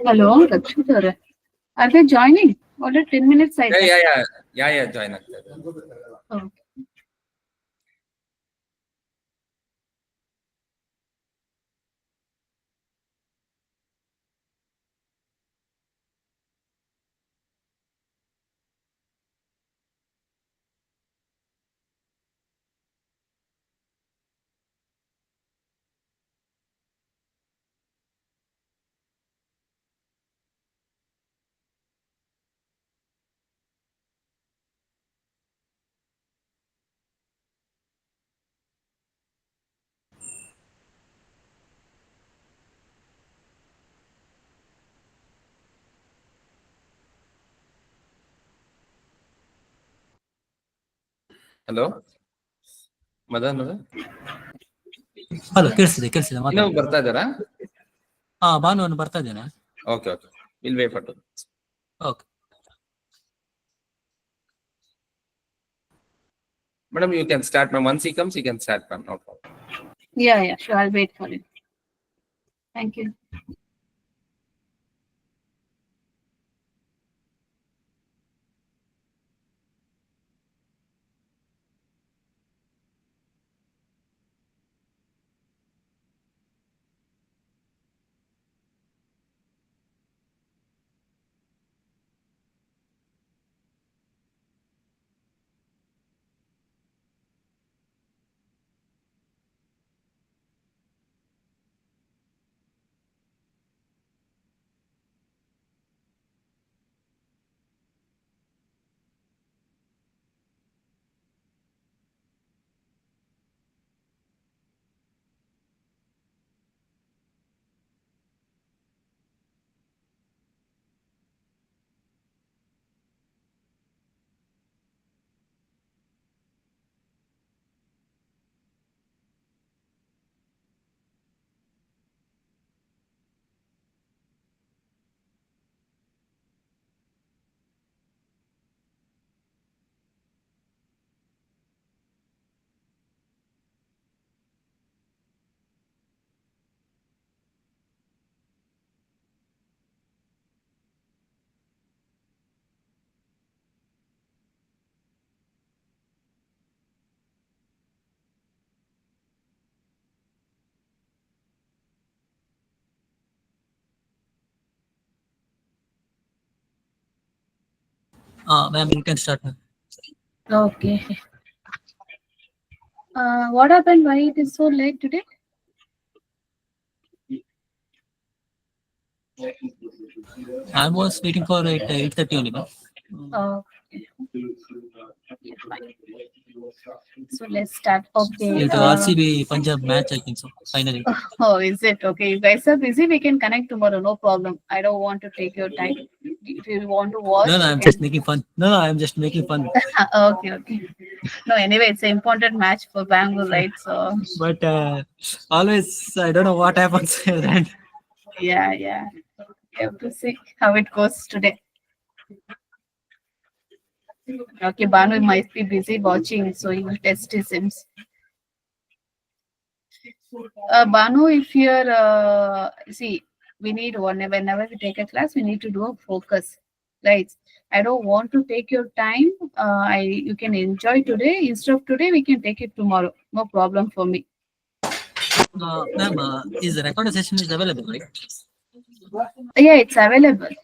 Hello, Rakshit ಅವರೇ. Are they joining? Already 10 minutes ಆಯ್ತಾ? Join ಆಗ್ತಾರೆ. Okay. ಹಲೋ ಮದನ್ ಹಲೋ, ಕೇಳಿಸಿದೆ ಇನ್ನೂ ಬರ್ತಾ ಇದ್ದಾರಾ? ಹಾ, ಭಾನುವಾರ ಬರ್ತಾ ಇದ್ದೇನೆ. Okay will wait for two. Okay madam, you can start ma'am. Once he comes, you can start ma'am. No problem. Yeah, sure. I'll wait for it. Thank you. ma'am, you can start. Okay. What happened? Why it is so late today? I was waiting for it 8:30 only, ma'am. Okay. Fine. So let's start. Okay. It RCB Punjab match, I think so. Finally. Oh, is it? Okay. You guys are busy. We can connect tomorrow. No problem. I don't want to take your time. If you want to watch. No, you I'm can- just making fun. No, I'm just making fun. Okay. No, anyway, it's an important match for Bangalore, right? So But always, I don't know what happens. Then yeah. We have to see how it goes today. Okay, Banu might be busy watching, so he will test his sims. Banu, if you're see, we need whenever we take a class, we need to do a focus, right? I don't want to take your time. You can enjoy today. Instead of today, we can take it tomorrow. No problem for me. ma'am, is the recorded session is available, right? Yeah, it's available.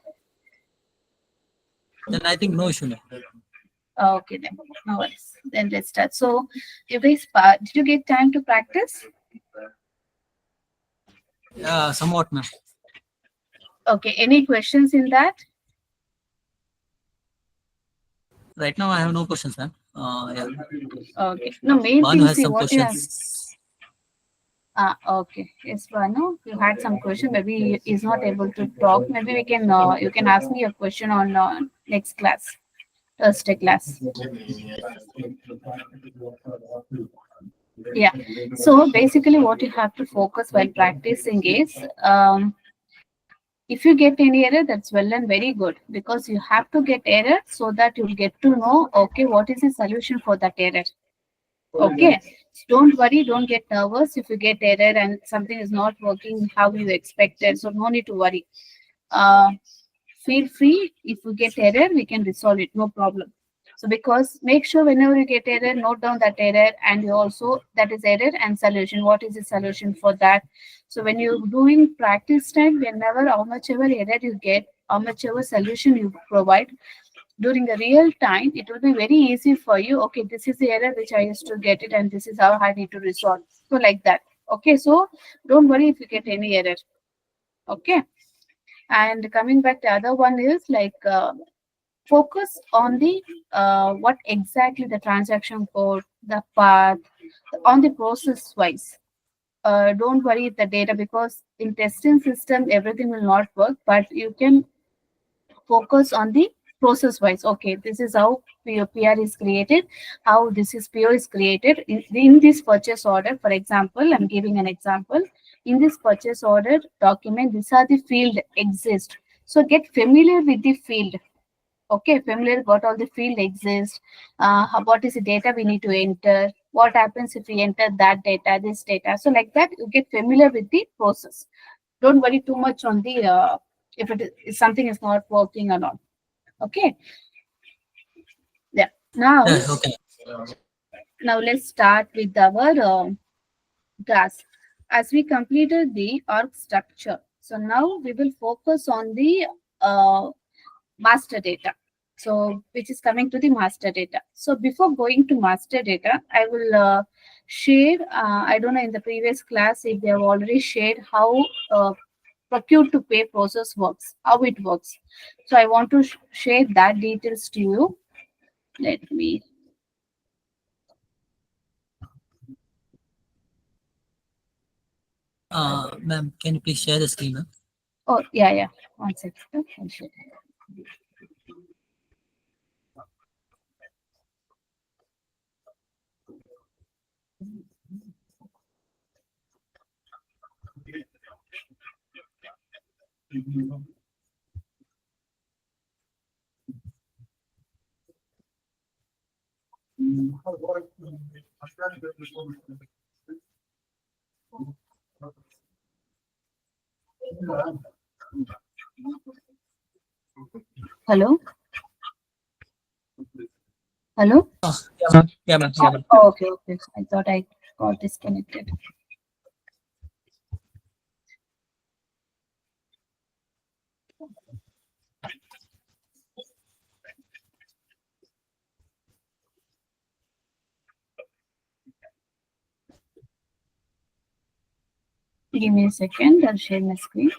Then I think no issue, ma'am. Okay, then no worries. Then let's start. So, you guys, did you get time to practice? Somewhat, ma'am. Okay, any questions in that? Right now, I have no questions, ma'am. Yeah. Okay. No, main Banu thing, has see some what you have. questions. Okay. Yes, Banu, you had some question. Maybe he is not able to talk. Maybe we can, you can ask me a question on next class, Thursday class. Yeah. So basically, what you have to focus while practicing is, if you get any error, that's well and very good, because you have to get error so that you'll get to know, okay, what is the solution for that error. Okay. So don't worry, don't get nervous if you get error and something is not working how you expected. So no need to worry. Uh, Feel free. If you get error, we can resolve it, no problem. So because make sure whenever you get error, note down that error, and you also that is error and solution. What is the solution for that? So when you're doing practice time, whenever how much ever error you get, how much ever solution you provide during the real time, it will be very easy for you. Okay, this is the error which I used to get it, and this is how I need to resolve. So like that. Okay, so don't worry if you get any error. Okay. And coming back, the other one is like focus on the what exactly the transaction code, the path, on the process wise. Don't worry the data, because in testing system everything will not work, but you can focus on the process wise. Okay, this is how PR is created, how this is PO is created in this purchase order. For example, I'm giving an example. In this purchase order document, these are the field exist. So get familiar with the field. Okay, familiar what all the field exists, what is the data we need to enter, what happens if we enter that data, this data. So like that, you get familiar with the process. Don't worry too much on the if if something is not working or not. Okay. Yeah. Now, Yeah, okay. let's start with our class. As we completed the org structure, so now we will focus on the master data. So which is coming to the master data. So before going to master data, I will share, I don't know in the previous class if they have already shared how procure to pay process works, how it works. So I want to share that details to you. Let me, Ma'am, can you please share the screen, ma'am? oh yeah, yeah, one second. I'll share. Hello? Hello? Yeah, ma'am. Yeah, ma'am. Yeah, ma'am. Oh, okay, okay. I thought I got disconnected. Give me a second. I'll share my screen.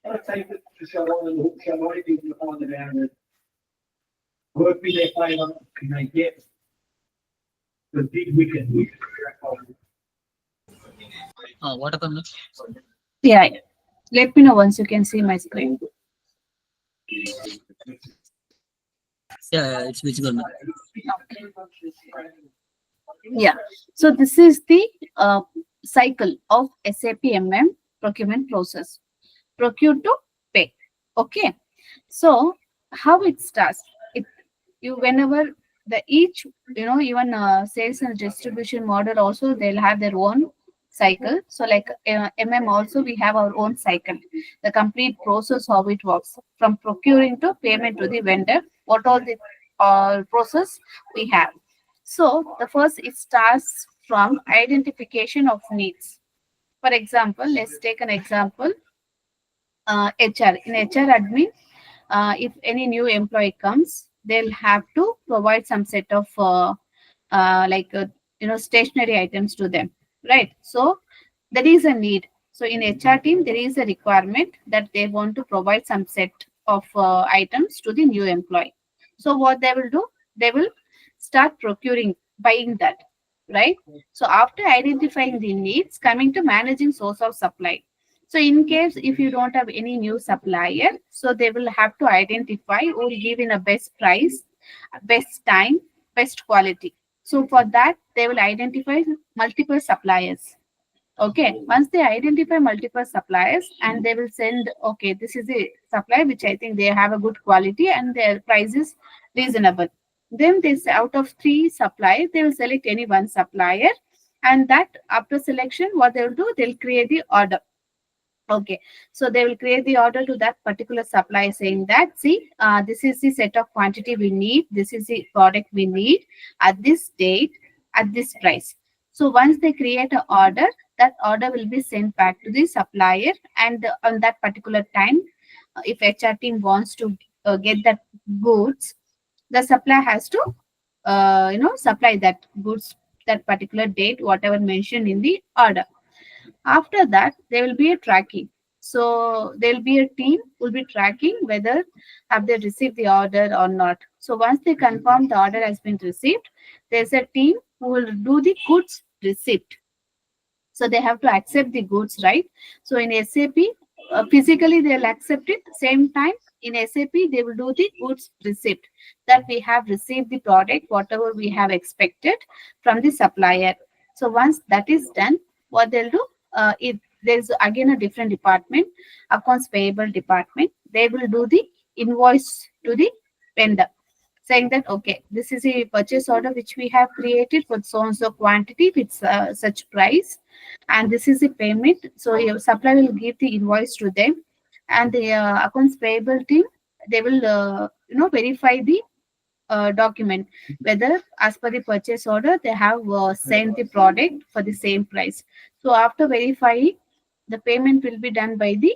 Type it to someone on the banner. What we they find out, can I get? The big weekend. What happened? Yeah, yeah. Let me know once you can see my screen. Yeah, it's visible. Ma'am. Yeah. So this is the cycle of SAP MM procurement process. Procure to pay. Okay. So how it starts? It you whenever the each even sales and distribution model also they'll have their own cycle. So like MM also we have our own cycle. The complete process how it works from procuring to payment to the vendor. What all the process we have. So the first it starts from identification of needs. For example, let's take an example. HR in HR admin, if any new employee comes, they'll have to provide some set of like stationary items to them, right? So there is a need. So in HR team, there is a requirement that they want to provide some set of items to the new employee. So what they will do, they will start procuring, buying that, right? So after identifying the needs, coming to managing source of supply. So in case if you don't have any new supplier, so they will have to identify or give in a best price, best time, best quality. So for that, they will identify multiple suppliers. Okay, once they identify multiple suppliers and they will send, okay, this is a supplier which I think they have a good quality and their price is reasonable. Then this out of three suppliers, they will select any one supplier, and that after selection, what they will do, they'll create the order. Okay, so they will create the order to that particular supplier saying that, see, this is the set of quantity we need, this is the product we need at this date, at this price. So once they create an order, that order will be sent back to the supplier, and on that particular time, if HR team wants to get that goods, the supplier has to, supply that goods that particular date, whatever mentioned in the order. After that, there will be a tracking. So there will be a team who will be tracking whether have they received the order or not. So once they confirm the order has been received, there's a team who will do the goods receipt. So they have to accept the goods, right? So in SAP, physically they'll accept it. Same time in SAP, they will do the goods receipt, that we have received the product, whatever we have expected from the supplier. So once that is done, what they'll do, if there's again a different department, accounts payable department, they will do the invoice to the vendor, saying that, okay, this is a purchase order which we have created for so and so quantity with such price, and this is the payment. So your supplier will give the invoice to them, and the accounts payable team, they will verify the document whether as per the purchase order they have sent the product for the same price. So after verifying, the payment will be done by the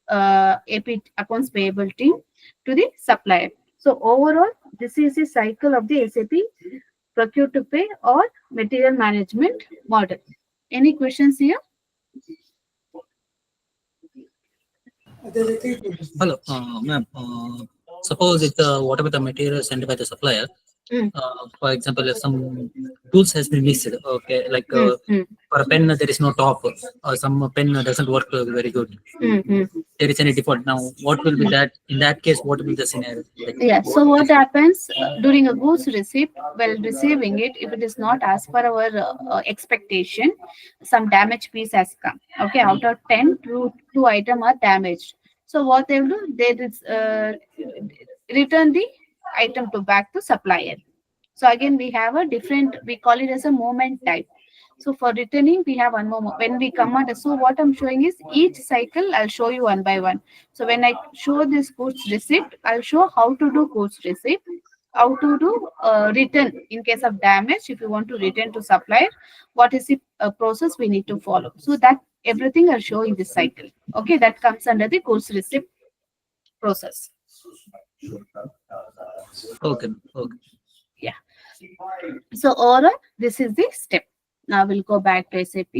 AP accounts payable team to the supplier. So overall, this is the cycle of the SAP procure to pay or material management model. Any questions here? Hello, ma'am. Suppose it's whatever the material sent by the supplier. Mm. For example, if some tools has been missed. Okay, like Mm. for a pen there is no top, or some pen doesn't work very good. There is any default. Now, what will be that? In that case, what will be the scenario? Like, Yeah. So what happens during a goods receipt? While receiving it, if it is not as per our expectation, some damaged piece has come. Okay, out of 10, two items are damaged. So what they will do? They return the item to back to supplier. So again, we have a different. We call it as a moment type. So for returning, we have one more. When we come out, so what I'm showing is each cycle. I'll show you one by one. So when I show this goods receipt, I'll show how to do goods receipt, how to do return in case of damage. If you want to return to supplier, what is the process we need to follow? So that everything I'll show in this cycle. Okay, that comes under the goods receipt process. okay, okay. Yeah. So overall, this is the step. Now we'll go back to SAP.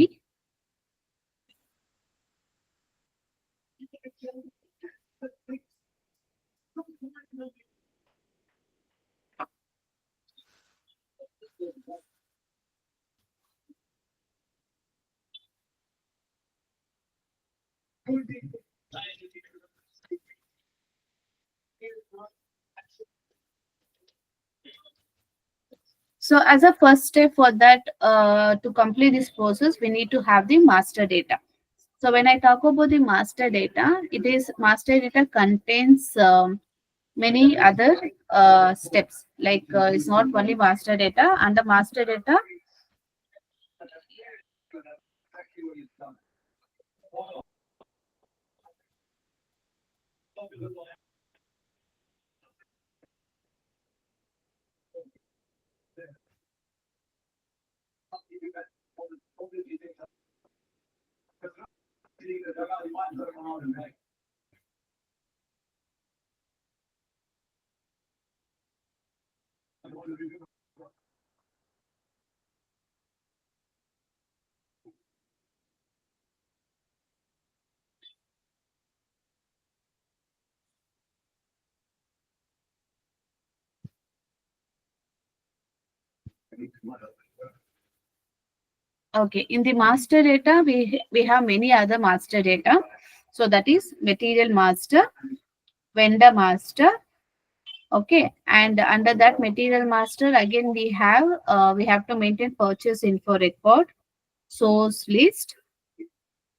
So as a first step for that, to complete this process, we need to have the master data. So when I talk about the master data, master data contains many other steps. Like it's not only master data. Under master data, okay, in the master data, we have many other master data. So that is material master, vendor master. Okay, and under that material master, again we have to maintain purchase info record, source list,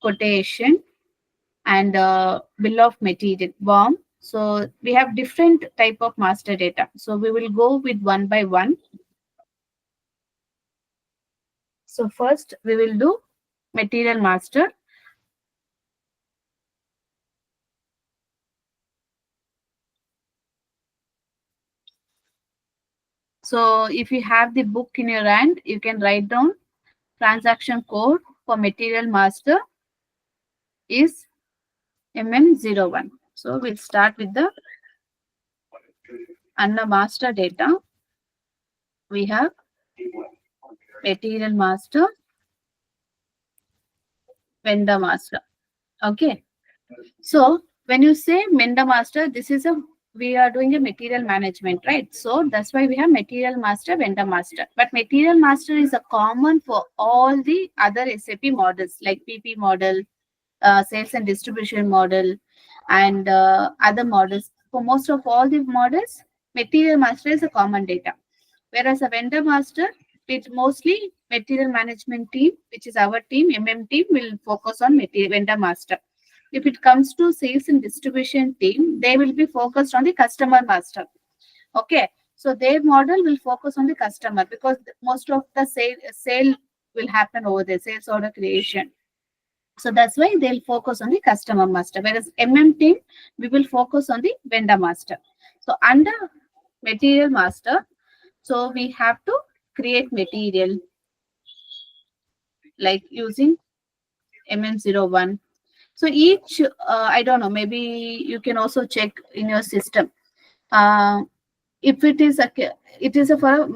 quotation, and bill of material, BOM. So we have different type of master data. So we will go with one by one. So first we will do material master. So if you have the book in your hand, you can write down transaction code for material master is MM01. So we'll start with the under master data. We have material master, vendor master. Okay. So when you say vendor master, we are doing a material management, right? So that's why we have material master, vendor master. But material master is a common for all the other SAP models like PP model, sales and distribution model, and other models. For most of all the models, material master is a common data. Whereas a vendor master, it mostly material management team, which is our team, team, will focus on vendor master. If it comes to sales and distribution team, they will be focused on the customer master. Okay, so their model will focus on the customer because most of the sale will happen over there, sales order creation. So that's why they'll focus on the customer master. Whereas team, we will focus on the vendor master. So under material master, so we have to create material like using MM01. So each, I don't know, maybe you can also check in your system. If it is for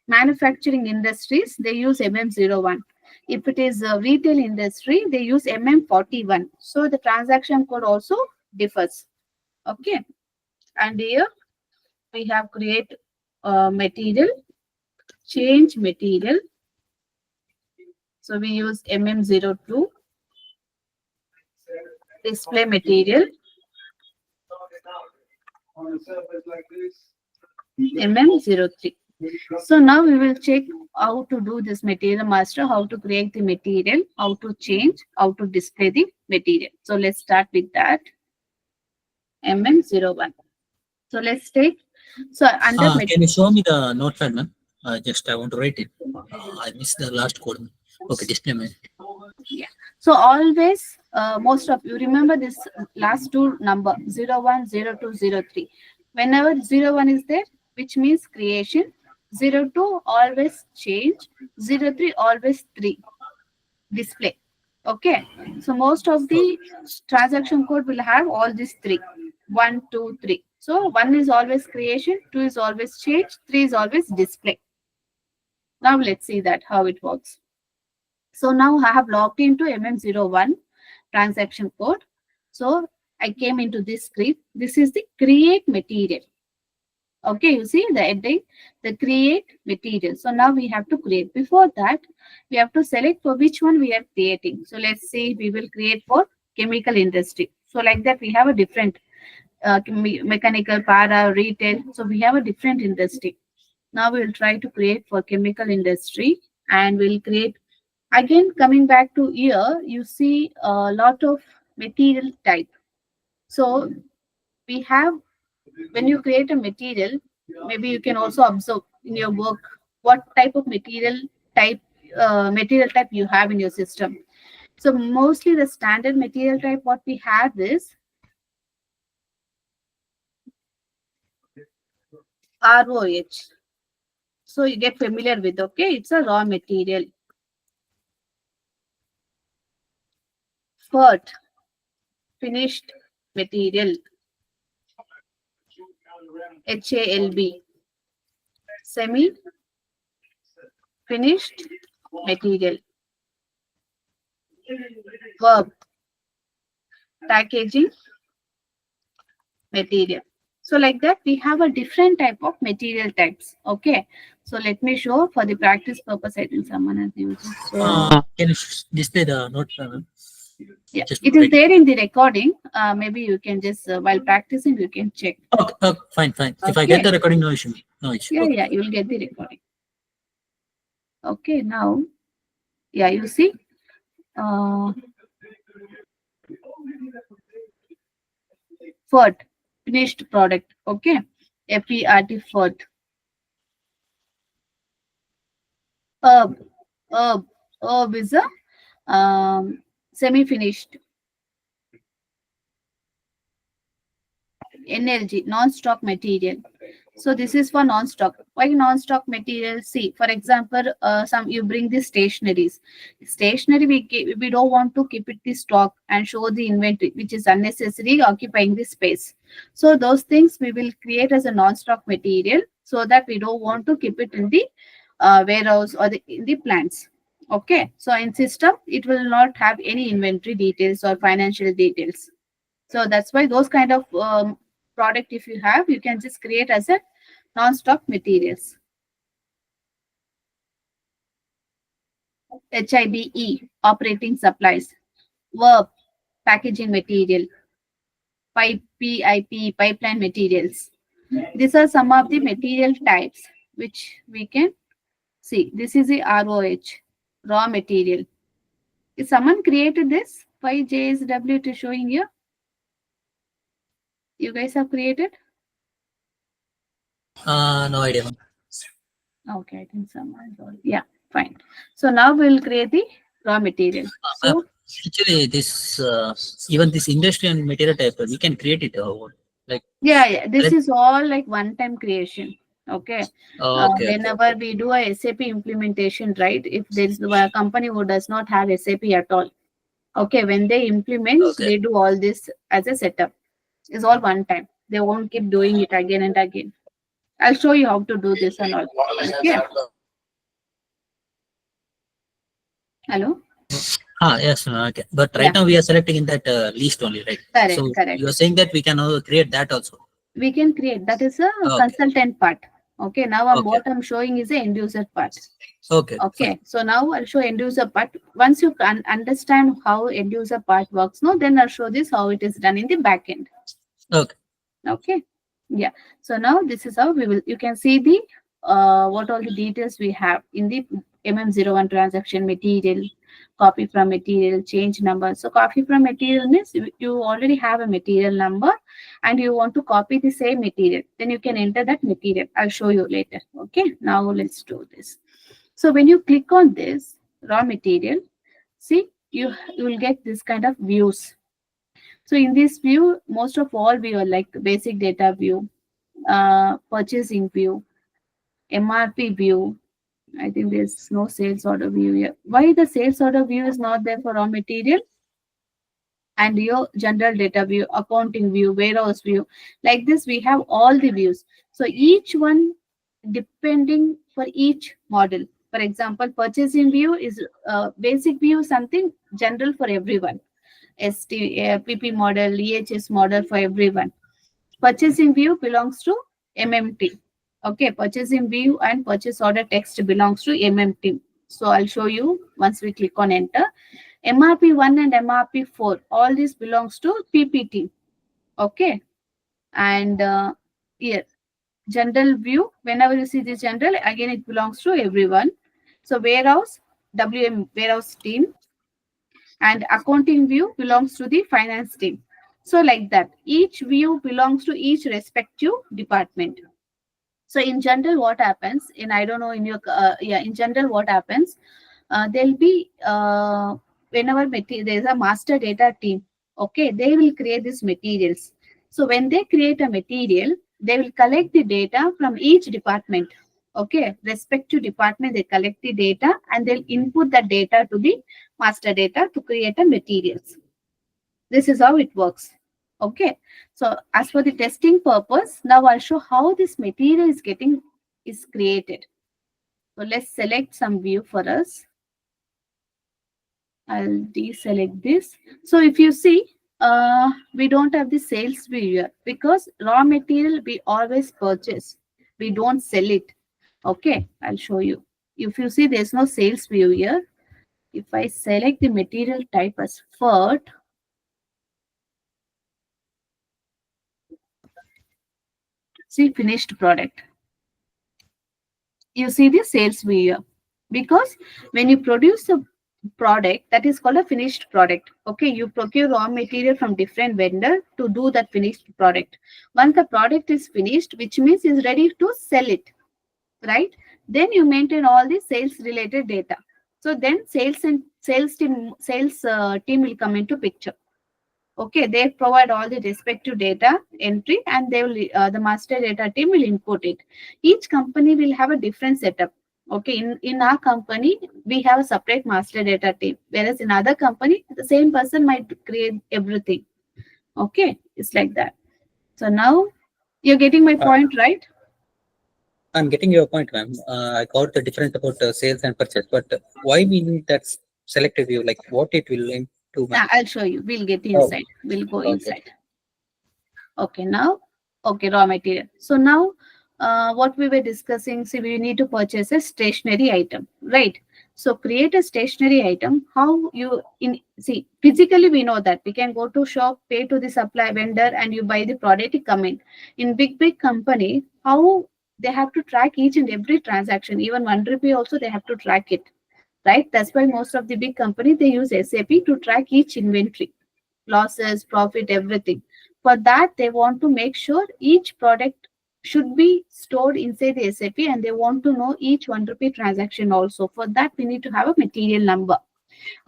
manufacturing industries, they use MM01. If it is a retail industry, they use MM41. So the transaction code also differs. Okay. And here we have create material, change material. So we use MM02. Display material, MM03. So now we will check how to do this material master, how to create the material, how to change, how to display the material. So let's start with that. MM01. So let's take, so under Can you show me the notepad, ma'am? Just I want to write it. I missed the last code. Okay, just a minute. Yeah. So always, most of you remember this last two number 01, 02, 03. Whenever 01 is there, which means creation. 02 always change. 03 always 3 display. Okay. So most of the transaction code will have all these 3. 1, 2, 3. So 1 is always creation, 2 is always change, 3 is always display. Now let's see that how it works. So now I have logged into MM01 transaction code. So I came into this script. This is the create material. Okay, you see the heading, the create material. So now we have to create. Before that, we have to select for which one we are creating. So let's say we will create for chemical industry. So like that, we have a different mechanical, para, retail. So we have a different industry. Now we will try to create for chemical industry, and we'll create again. Coming back to here, you see a lot of material type. So we have, when you create a material, maybe you can also observe in your work what type of type material type you have in your system. So mostly the standard material type what we have is ROH. So you get familiar with, okay, it's a raw material. FERT, finished material. HALB, semi finished material. Verb, packaging material. So like that, we have a different type of material types. Okay. So let me show for the practice purpose. I think someone has used it. So Can you display the note? yeah, just it is write. there in the recording. Maybe you can just while practicing, you can check. Okay, fine. If I get Okay. the recording, no issue. Yeah, Okay. yeah, you will get the recording. Okay, now, yeah, you see, FERT, finished product. Okay, FERT, FERT. Herb is a semi-finished. Energy, non-stock material. So this is for non-stock. Why non-stock material? See, for example, some you bring the stationaries. Stationery we don't want to keep it the stock and show the inventory, which is unnecessary occupying the space. So those things we will create as a non-stock material, so that we don't want to keep it in the warehouse or in the plants. Okay, so in system it will not have any inventory details or financial details. So that's why those kind of product, if you have, you can just create as a non-stock materials. HIBE, operating supplies. Verb, packaging material. PIP, pipeline materials. These are some of the material types which we can see. This is the ROH, raw material. Is someone created this? Why JSW it is showing here? You guys have created? No idea. Okay, I think someone told. Yeah, fine. So now we'll create the raw material. So Actually, this even this industry and material type, we can create it. Like yeah, this let- is all like one-time creation. Okay. okay. Whenever we do a SAP implementation, right? If there is a company who does not have SAP at all, okay, when they implement, Okay. they do all this as a setup. It's all one time. They won't keep doing it again and again. I'll show you how to do this and all. Okay. Hello. Yes. Okay. But right Yeah. now we are selecting in that list only, right? Correct, So correct. you are saying that we can create that also. We can create, that is a Okay. consultant part. Okay, now Okay. what I'm showing is a end user part. Okay. Okay, so now I'll show end user part. Once you can understand how end user part works, no, then I'll show this how it is done in the back end. Okay. Okay, yeah. So now this is how we will. You can see the what all the details we have in the MM01 transaction material, copy from material, change number. So copy from material means you already have a material number and you want to copy the same material. Then you can enter that material. I'll show you later. Okay, now let's do this. So when you click on this raw material, see you will get this kind of views. So in this view, most of all we are like basic data view, purchasing view, MRP view. I think there's no sales order view here. Why the sales order view is not there for raw material? And your general data view, accounting view, warehouse view. Like this, we have all the views. So each one depending for each model. For example, purchasing view is basic view, something general for everyone. PP model, EHS model for everyone. Purchasing view belongs to MMT. Okay, purchasing view and purchase order text belongs to MMT. So I'll show you once we click on enter. MRP1 and MRP4, all this belongs to PP team. Okay. And here, general view, whenever you see this general, again, it belongs to everyone. So warehouse, WM warehouse team, and accounting view belongs to the finance team. So like that, each view belongs to each respective department. So in general, what happens in, I don't know, in your, in general, what happens, there'll be, whenever there's a master data team, okay, they will create these materials. So when they create a material, they will collect the data from each department. Okay, respective department, they collect the data and they'll input the data to the master data to create a materials. This is how it works. Okay, so as for the testing purpose, now I'll show how this material is created. So let's select some view for us. I'll deselect this. So if you see, we don't have the sales view here because raw material we always purchase. We don't sell it. Okay, I'll show you. If you see, there's no sales view here. If I select the material type as FERT, see finished product. You see the sales view here. Because when you produce a product, that is called a finished product. Okay, you procure raw material from different vendor to do that finished product. Once the product is finished, which means is ready to sell it, right? Then you maintain all the sales related data. So then sales team will come into picture. Okay, they provide all the respective data entry and they will the master data team will input it. Each company will have a different setup. Okay, in our company we have a separate master data team, whereas in other company the same person might create everything. Okay, it's like that. So now you're getting my point, right? I'm getting your point, ma'am. I got the difference about sales and purchase, but why we need that selective view? Like what it will link to? I'll show you. We'll get inside. We'll go inside. Okay, now, okay, raw material. So now, what we were discussing, see, we need to purchase a stationary item, right? So create a stationary item. How you see physically we know that we can go to shop, pay to the supply vendor, and you buy the product. It come in. In big company, how they have to track each and every transaction, even 1 rupee also they have to track it, right? That's why most of the big company they use SAP to track each inventory, losses, profit, everything. For that, they want to make sure each product should be stored inside the SAP and they want to know each 1 rupee transaction also. For that, we need to have a material number.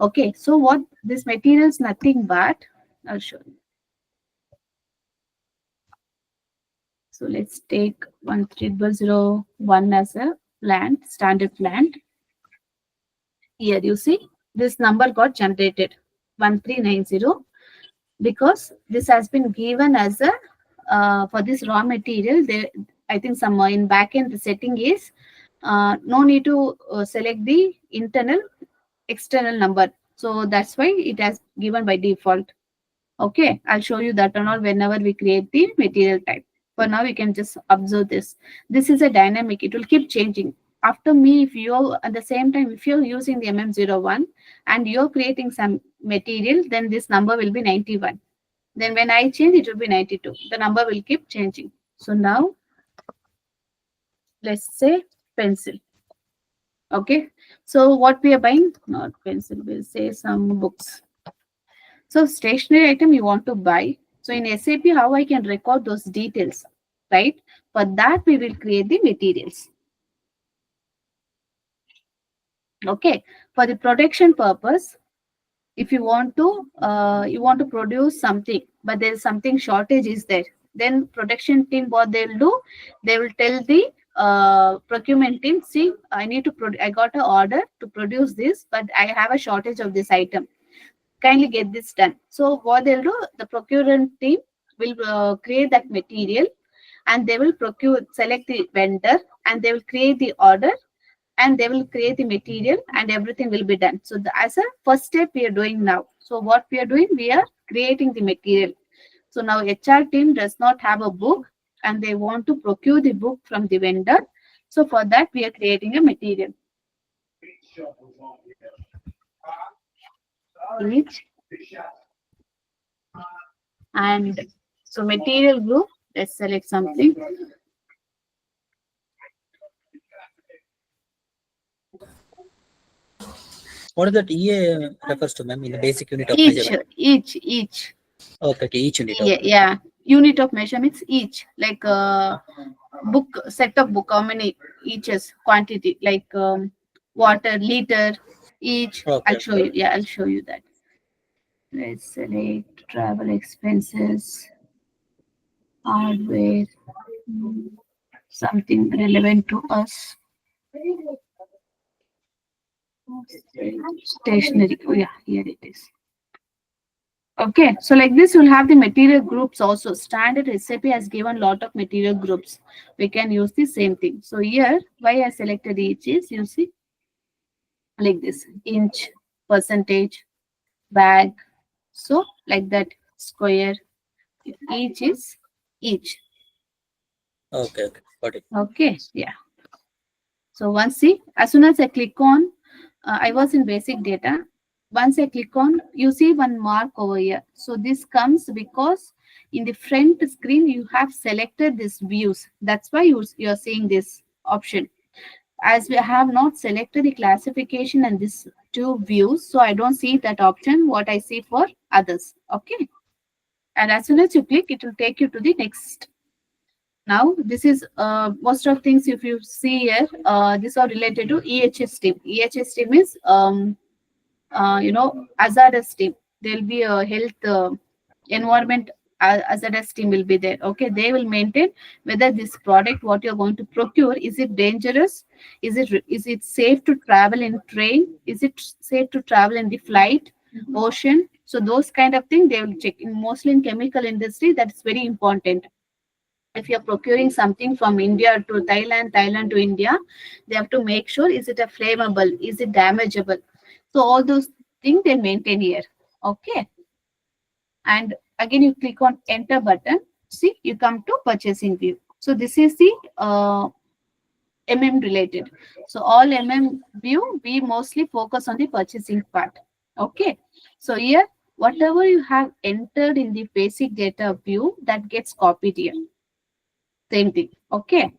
Okay, so what this material is nothing but, I'll show you. So let's take 13001 as a plant, standard plant. Here you see this number got generated 1390 because this has been given as a for this raw material. There, I think somewhere in backend the setting is no need to select the internal external number. So that's why it has given by default. Okay, I'll show you that and all whenever we create the material type. For now, we can just observe this. This is a dynamic. It will keep changing. After me, if you're at the same time, if you're using the MM01 and you're creating some material, then this number will be 91. Then when I change, it will be 92. The number will keep changing. So now, let's say pencil. Okay. So what we are buying? Not pencil. We'll say some books. So stationery item you want to buy. So in SAP, how I can record those details, right? For that, we will create the materials. Okay. For the production purpose, if you want to produce something, but there is something shortage is there, then production team, what they'll do, they will tell the procurement team, see, I got an order to produce this, but I have a shortage of this item. Kindly get this done. So what they'll do, the procurement team will create that material and they will select the vendor and they will create the order and they will create the material and everything will be done. So as a first step we are doing now. So what we are doing, we are creating the material. So now HR team does not have a book and they want to procure the book from the vendor. So for that we are creating a material. each. And so material group, let's select something. What is that EA refers to, ma'am, in the basic unit of Each, measurement? each. Okay, each unit. Yeah, Okay. yeah. Unit of measurements each, like book, set of book, how many each is quantity, like water, liter, each. Okay. I'll show you. Yeah, I'll show you that. Let's select travel expenses, hardware, something relevant to us. Stationery. Oh yeah, here it is. Okay, so like this, you'll have the material groups also. Standard recipe has given lot of material groups. We can use the same thing. So here, why I selected each is, you see, like this, inch, percentage, bag. So like that, square. Each is each. Okay. Okay. Got it. Okay, yeah. So once see, as soon as I click on, I was in basic data. Once I click on, you see one mark over here. So this comes because in the front screen, you have selected this views. That's why you're seeing this option. As we have not selected the classification and this two views, so I don't see that option, what I see for others. Okay. And as soon as you click, it will take you to the next. Now, this is most of things, if you see here, these are related to EHS team. EHS team is, hazardous team. There'll be a health environment hazardous team will be there. Okay, they will maintain whether this product, what you're going to procure, is it dangerous? Is it safe to travel in train? Is it safe to travel in the flight, ocean? So those kind of thing they will check. Mostly in chemical industry, that's very important. If you're procuring something from India to Thailand, Thailand to India, they have to make sure, is it a flammable, is it damageable? So all those things they maintain here. Okay. And again, you click on enter button. See, you come to purchasing view. So this is the MM related. So all MM view, we mostly focus on the purchasing part. Okay. So here, whatever you have entered in the basic data view, that gets copied here. Same thing. Okay.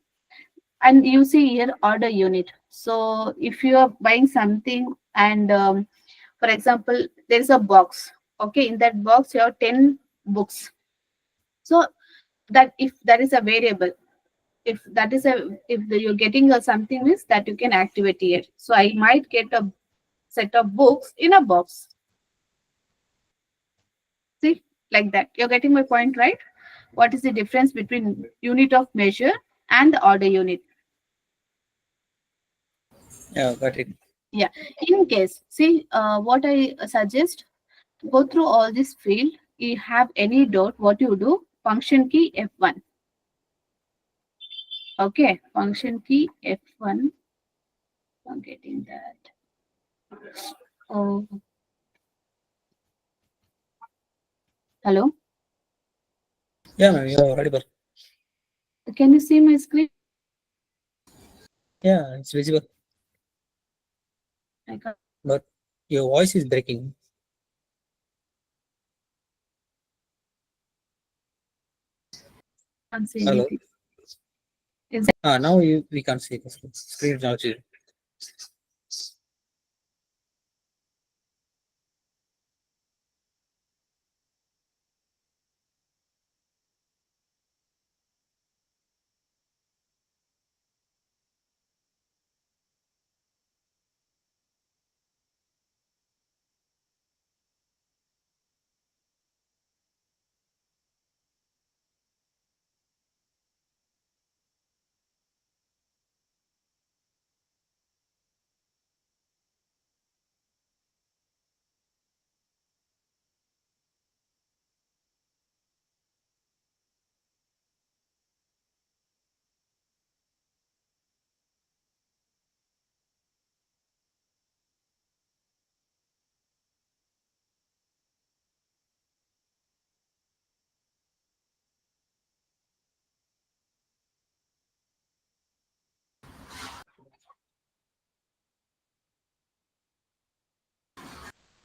And you see here order unit. So if you are buying something and for example, there is a box. Okay, in that box you have 10 books. So that if that is a variable, if that is you're getting a something means that you can activate here. So I might get a set of books in a box. See, like that. You're getting my point, right? What is the difference between unit of measure and the order unit? Yeah, got it. Yeah. In case, see, what I suggest, go through all this field. You have any doubt, what you do? Function key F1. Okay, function key F1. I'm getting that. Oh, hello. Yeah, ma'am, you're audible. Can you see my screen? Yeah, it's visible, I but your voice is breaking. can't see Hello. anything. Is Now we can't see the screen. Screen is now zero.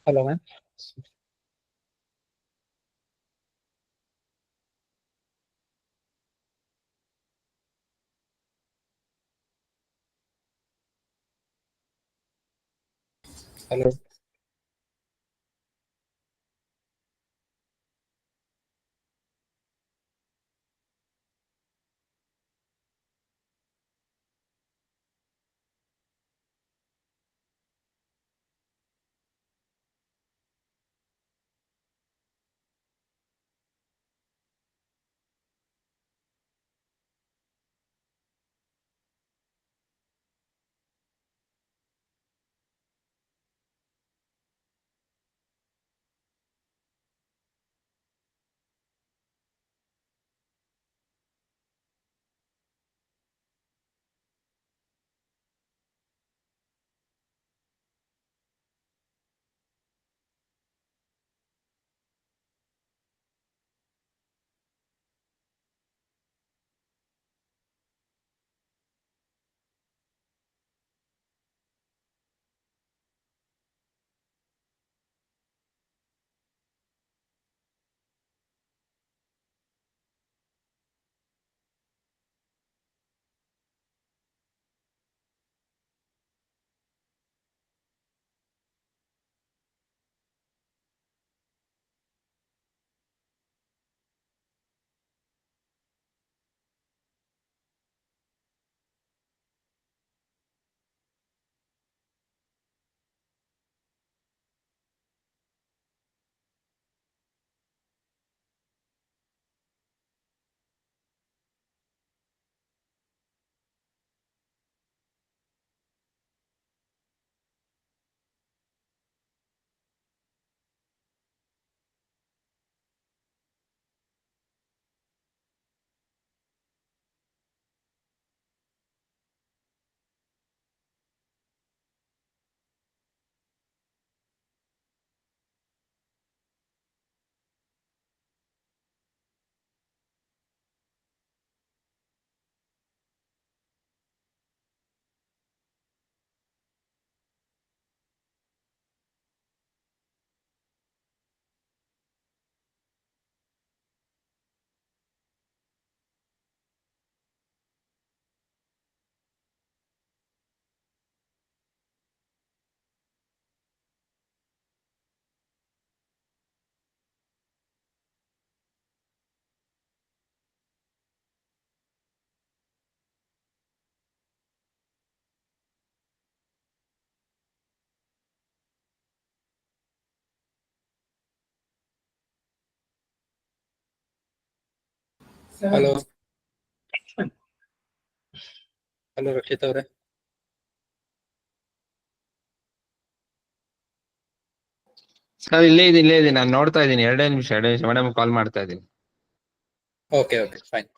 Hello, ma'am. Hello. Hello. Hello, Rakshit ಅವರೇ. Sir ಇಲ್ಲೇ ಇದ್ದೀನಿ ನಾನು ನೋಡ್ತಾ ಇದ್ದೀನಿ. ಎರಡೇ ನಿಮಿಷ madam ಕಾಲ್ ಮಾಡ್ತಾ ಇದ್ದೀನಿ. Okay okay fine.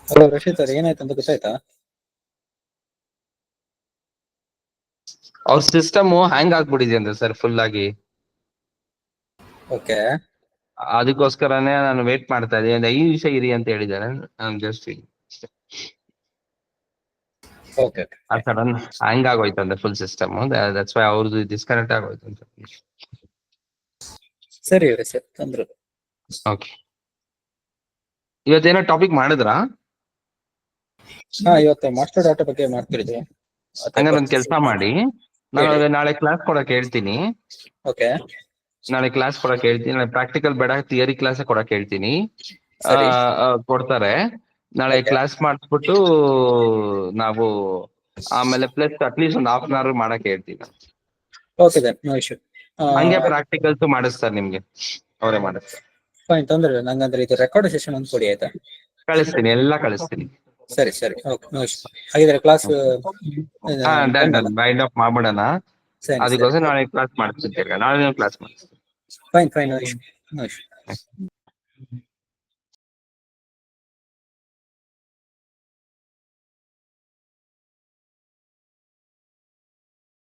Hello Rashid sir, ಏನಾಯ್ತು ಅಂತ ಗೊತ್ತಾಯ್ತಾ? ಅವ್ರ ಸಿಸ್ಟಮ್ ಹ್ಯಾಂಗ್ ಆಗ್ಬಿಟ್ಟಿದೆ ಅಂತ ಸರ್ ಫುಲ್ ಆಗಿ. ಓಕೆ ಅದಕ್ಕೋಸ್ಕರನೇ ನಾನು ವೇಟ್ ಮಾಡ್ತಾ ಇದ್ದೀನಿ. ಒಂದು 5 ನಿಮಿಷ ಇರಿ ಅಂತ ಹೇಳಿದ್ದಾರೆ. ನಾನು ಜಸ್ಟ್ ಓಕೆ ಆ ಸಡನ್ ಹ್ಯಾಂಗ್ ಆಗೋಯ್ತು ಅಂದ್ರೆ ಫುಲ್ ಸಿಸ್ಟಮ್. ದಟ್ಸ್ ವೈ ಅವ್ರದ್ದು ಡಿಸ್ಕನೆಕ್ಟ್ ಆಗೋಯ್ತು ಅಂತ. ಸರಿ ಇವ್ರೆ ಸರ್, ತೊಂದ್ರೆ ಇಲ್ಲ. ಓಕೆ, ಇವತ್ತೇನೋ ಟಾಪಿಕ್ ಮಾಡಿದ್ರಾ? ಹಾ, ಇವತ್ತು ಮಾಸ್ಟರ್ ಡಾಟಾ ಬಗ್ಗೆ ಮಾಡ್ತಿದ್ವಿ. ಹಂಗಾರೆ ಒಂದ್ ಕೆಲಸ ಮಾಡಿ, ನಾನು ಹೇಳಿ. ನಾಳೆ ಕ್ಲಾಸ್ ಕೊಡಕ್ ಹೇಳ್ತೀನಿ. ಓಕೆ ನಾಳೆ ಕ್ಲಾಸ್ ಕೊಡಕ್ ಹೇಳ್ತೀನಿ. ನಾಳೆ ಪ್ರಾಕ್ಟಿಕಲ್ ಬೇಡ, ಥಿಯರಿ ಕ್ಲಾಸ್ ಕೊಡಕ್ ಹೇಳ್ತೀನಿ. ಸರಿ. ಕೊಡ್ತಾರೆ. ನಾಳೆ Okay. ಕ್ಲಾಸ್ ಮಾಡಿಸ್ಬಿಟ್ಟು ನಾವು ಆಮೇಲೆ ಪ್ಲಸ್ ಅಟ್ಲೀಸ್ಟ್ ಒಂದು ಹಾಫ್ ಅನ್ ಅವರ್ ಮಾಡಕ್ ಹೇಳ್ತೀನಿ. Okay then, no issue. ಹಂಗೆ ಪ್ರಾಕ್ಟಿಕಲ್ಸ್ ಮಾಡಿಸ್ತಾರೆ ನಿಮ್ಗೆ, ಅವರೇ ಮಾಡಿಸ್ತಾರೆ. ಫೈನ್, ತೊಂದ್ರೆ ಇಲ್ಲ. ನಂಗಂದ್ರೆ ಇದು ರೆಕಾರ್ಡ್ ಸೆಷನ್ ಒಂದು ಕೊಡಿ ಆಯ್ತಾ? ಕಳಿಸ್ತೀನಿ, ಎಲ್ಲ ಕಳಿಸ್ತೀನಿ. ಸರಿ ಸರಿ, ಓಕೆ, ನೋ ಇಶ್ಯೂ. ಹಾಗಿದ್ರೆ ಕ್ಲಾಸ್ ಹಾ, ಡನ್ ಬೈಂಡ್ ಆಫ್ ಮಾಡ್ಬಿಡೋಣ. ಸರಿ ಅದಕ್ಕೋಸ್ಕರ ನಾಳೆ ಕ್ಲಾಸ್ ಮಾಡಿಸ್ತೀನಿ. ನಾಳೆ ಕ್ಲಾಸ್ ಮಾಡಿಸ್ತೀನಿ. Fine fine, no issue, no issue.